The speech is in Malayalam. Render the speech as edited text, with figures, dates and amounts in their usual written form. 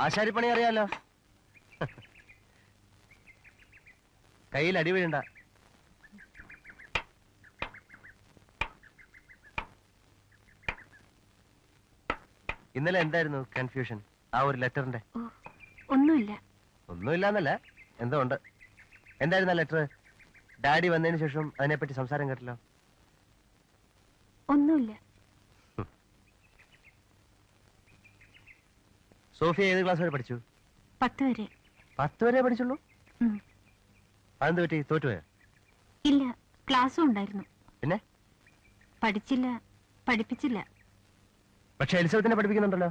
ആശാരിപ്പണി അറിയാലോ. കയ്യിൽ അടി വീഴണ്ട. ഇന്നലെ എന്തായിരുന്നു കൺഫ്യൂഷൻ ആ ഒരു ലെറ്ററിന്റെ? ഒന്നുമില്ല. ഒന്നുമില്ലാന്നല്ല, എന്തോ ഉണ്ട്. എന്തായിരുന്നു ആ ലെറ്റർ? ഡാഡി വന്നതിന് ശേഷം അതിനെപ്പറ്റി സംസാരം കേട്ടല്ലോ. ഒന്നുമില്ല. സോഫിയ ഏത് ക്ലാസ് വരെ പഠിച്ചു? 10 വരെ. 10 വരെ പഠിച്ചുള്ളൂ? അതെന്ത് പറ്റി, തോറ്റുപോയോ? ഇല്ല, ക്ലാസ്സും ഉണ്ടായിരുന്നു. പിന്നെ പഠിച്ചില്ല, പഠിപ്പിച്ചില്ല. പക്ഷെ എലിസബത്തിനെ പഠിപ്പിക്കുന്നുണ്ടല്ലോ.